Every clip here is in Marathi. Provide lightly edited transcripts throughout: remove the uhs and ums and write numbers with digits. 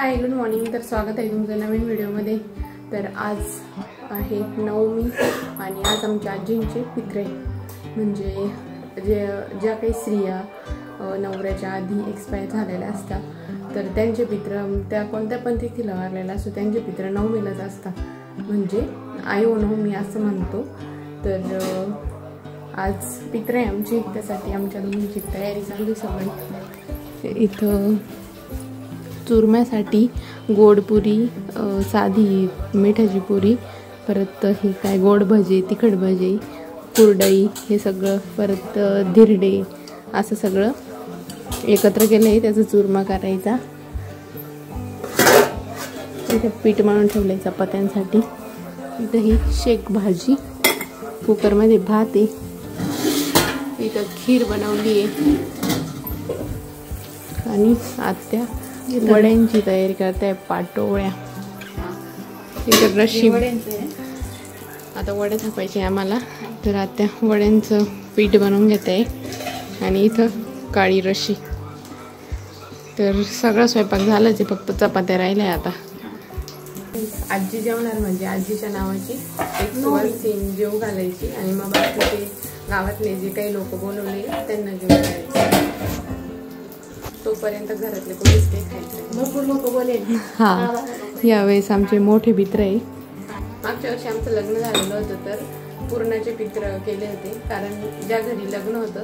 Hi good morning. तर स्वागत आहे तुमचं नवीन व्हिडिओमध्ये। तर आज आहे नवमी आणि आज आमच्या आजींचे पित्रे म्हणजे ज्या काही स्त्रिया नवऱ्याच्या आधी एक्सपायर झालेल्या असतात तर त्यांचे पित्र त्या कोणत्या पण तिथीला वारलेला असतो त्यांचे पित्र नवमीलाच असतात, म्हणजे आयो नवमी असं म्हणतो। तर आज पित्रे आमची, त्यासाठी आमच्या दोघींची तयारी चालू सगळी। इथं चुरम्यासाठी गोडपुरी, साधी मिठाची पुरी, परत ही काय गोड भजी, तिखट भजी, कुरडई हे सगळं, परत धिरडे असं सगळं एकत्र केलं आहे। त्याचा चुरमा करायचा। इथे पीठ मळून ठेवलंय चपात्यांसाठी। इथं ही शेक भाजी, कुकरमध्ये भात आहे, इथं खीर बनवली आहे आणि आत्या वड्यांची तयारी करताय, पाटोळ्या। इथं रशी आता वडे थापायचे आम्हाला, तर आत्या वड्यांचं पीठ बनवून घेत आहे आणि इथं काळी रशी। तर सगळं स्वयंपाक झालंच आहे, फक्त चपात्या राहिल्या आता। आजी जेवणार म्हणजे आजीच्या नावाची एक सीन जेव घालायची आणि मग बाकीचे गावातले जे काही लोक बोलवले त्यांना जेव घालायचे। तोपर्यंत घरातले कोणीच काही खायचं, भरपूर लोक बोलेल। हा, यावेळेस आमचे मोठे पित्र आहे। मागच्या वर्षी आमचं लग्न झालेलं होतं तर पुरणाचे पित्र केले होते, कारण ज्या घरी लग्न होतं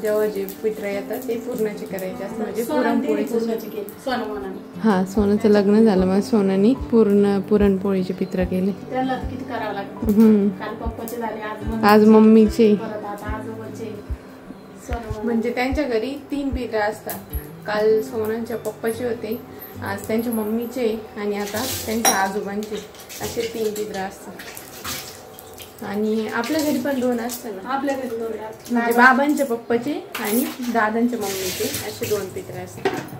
जेव्हा जे पित्र येतात ते पुरणाचे करायचे असतात, म्हणजे पुरणपोळीचे। हा, सोनाचं लग्न झालं मग सोनानी पुरणपोळीचे पित्र केले। आज मम्मीचे, म्हणजे त्यांच्या घरी 3 पित्र असतात। काल सोनांच्या पप्पाचे होते, आज त्यांच्या मम्मीचे आणि आता त्यांच्या आजोबांचे, असे 3 पित्र असतात। आणि आपल्या घरी पण 2 असतात ना, आपल्या घरी 2 असतात, म्हणजे बाबांच्या पप्पाचे आणि दादांच्या मम्मीचे असे 2 पित्र असतात।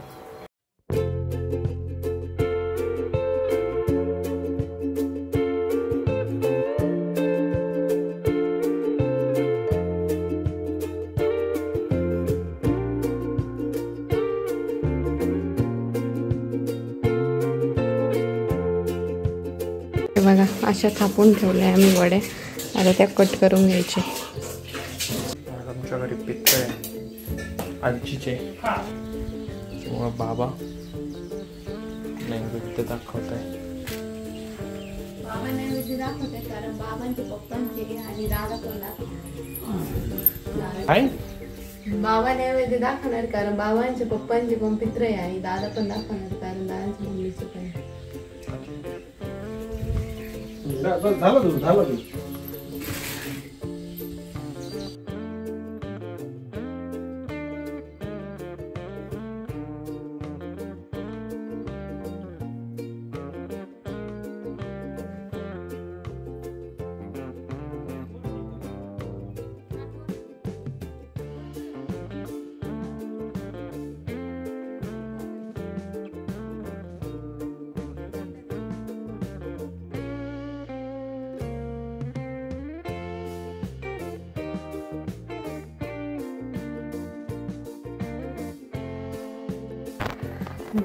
बघा अशा थापून ठेवल्या आम्ही वड्या, आता त्या कट करून घ्यायचे। आमच्या घरी पित्र आहे आजीचे, किंवा बाबा नैवेद्य दाखवत आहे। बाबा नैवेद्य दाखवत आहे कारण बाबांचे पप्पांचे आणि दादा पण बाबा नैवेद्य दाखवणार कारण बाबांचे पप्पांचे पण पित्र आहे आणि दादा पण दाखवणार कारण दादांच्या मम्मीचे पण। झालं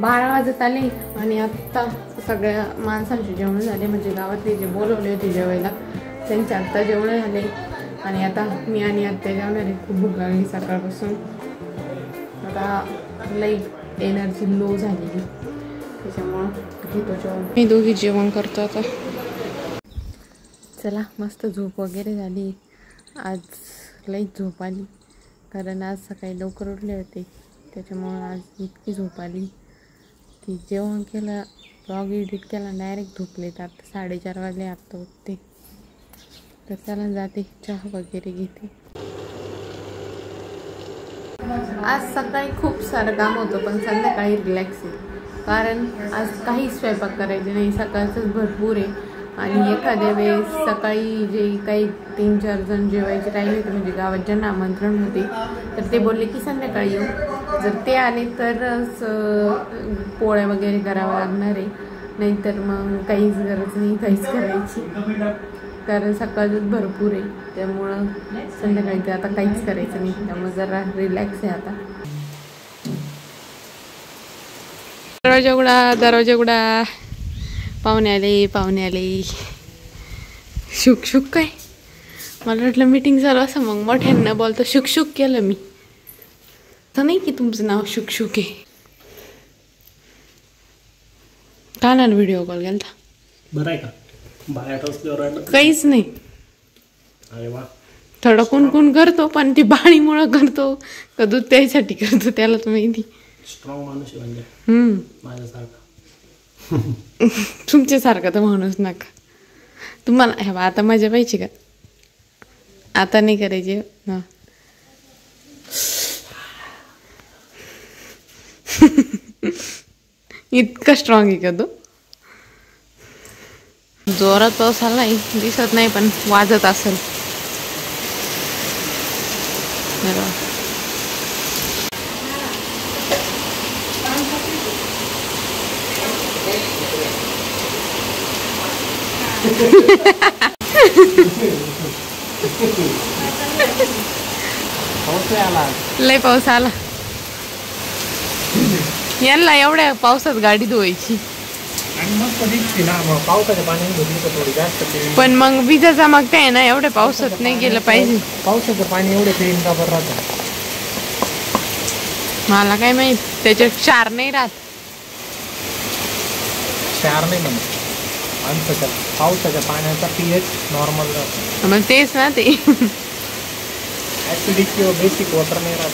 बारा वाजत आले आणि आता सगळ्या माणसांचे जेवण झाले, म्हणजे गावातले जे बोलवले होते जेवायला त्यांचे आत्ता जेवण झाले आणि आता मी आणि आत्या जेवणार आहे। खूप भूक लागली सकाळपासून, आता लई एनर्जी लो झालेली त्याच्यामुळं घेतो जेवण। मी दोघी जेवण करतो आता। चला, मस्त झोप वगैरे झाली। आज लई झोप आली कारण आज सकाळी लवकर उठले होते, त्याच्यामुळं आज इतकी झोप आली की जेवण केलं, ब्लॉग एडिट केला, डायरेक्ट झोपले। तर आता 4:30 वाजले, आत्ता उठते। तर चला जाते, चहा वगैरे घेते। आज सकाळी खूप सारं काम होतं पण संध्याकाळी रिलॅक्स आहे, कारण आज काही स्वयंपाक करायचे नाही, सकाळचंच भरपूर आहे। आणि एखाद्या वेळेस सकाळी जे काही 3-4 जण जेवायचे राहिले होते, म्हणजे गावात ज्यांना आमंत्रण होते, तर ते बोलले की संध्याकाळी येऊ। जर ते आले तरच पोळ्या वगैरे करावं लागणार आहे, नाहीतर मग काहीच गरज नाही काहीच करायची, कारण सकाळच भरपूर आहे। त्यामुळं संध्याकाळी ते आता काहीच करायचं नाही, त्यामुळे जरा रिलॅक्स आहे आता। दरवाजा उघडा. पाहुणे आले. शुक शुक काय मला वाटलं मीटिंग चालू असं मग मोठ्यांना बोलतो शुक शुक केलं मी. तर नाही की तुमचं नाव शुक शुक आहे. कानाला व्हिडिओ कॉल केलता. बरं आहे का बाहेर काहीच नाही. अरे वा. थोडं कुणकुण करतो पण ती बाळीमुळं करतो का दूध प्यायसाठी करतो त्याला तर माहिती. स्ट्रॉंग माणूस आहे म्हणजे माझ्यासारखा. तुमच्यासारखं तर म्हणूच नका. तुम्हाला हे आता मजा पाहिजे का? आता नाही करायची ना. इतका स्ट्रॉंग आहे का तो? जोरात पाऊस आलाय दिसत नाही पण वाजत असेल. लय पाऊस आला. यांना एवढ्या पावसात गाडी धुवायची पण मग विजा चमकते ना. एवढ्या पावसात नाही गेलं पाहिजे. पावसाचं पाणी एवढं क्लीन का बरं राहतं? मला काय माहित. त्याच्यात क्षार नाही राहत. क्षार नाही म्हणत. पावसाच्या पाण्याचा pH नॉर्मल राहतो. मग तेच ना ते ऍसिडिक किंवा बेसिक वॉटर नाही राहत.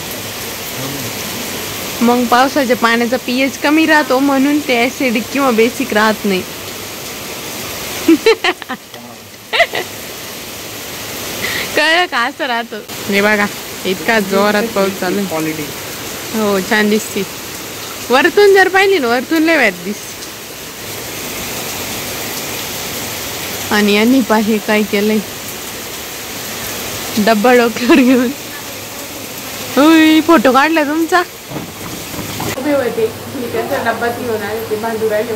मग पावसाच्या पाण्याचा pH कमी राहतो म्हणून ते ऍसिडिक किंवा बेसिक राहत नाही. कळलं का? असं राहतं. हे बघा इतका जोरात पाऊस चालू. क्वालिटी हो छान दिसते. वरतून जर पाहिली ना वरतून लय वाट दिसते. आणि यांनी पाहे काय केलंय डब्बा डोक्यावर घेऊन. होय फोटो काढला तुमचा. उभे होते डब्बा घेऊन आले ते भांडू राहिले.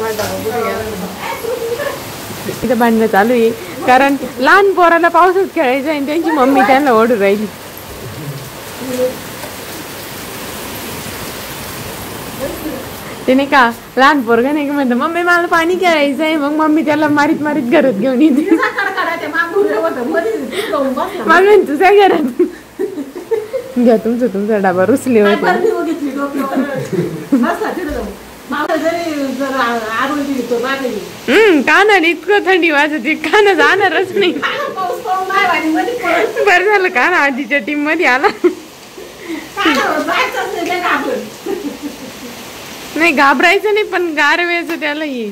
इथं भांडणं चालू आहे कारण लहान पोराला पावसात खेळायचं आणि त्यांची मम्मी त्यांना ओढून राहिली. ते नाही का लहान पोरगा नाही का म्हणतं मम्मी मला पाणी खेळायचं आहे. मग मम्मी त्याला मारीत मारीत घरात घेऊन येते. मग तुझ्या घरात घ्या तुमचा डबा रुसले होते. कानाला इतकं थंडी वाजते काना जाणारच नाही. बरं झालं काना आजीच्या टीम मध्ये आला. नाही घाबरायचं नाही पण गारव्याचं त्याला ये.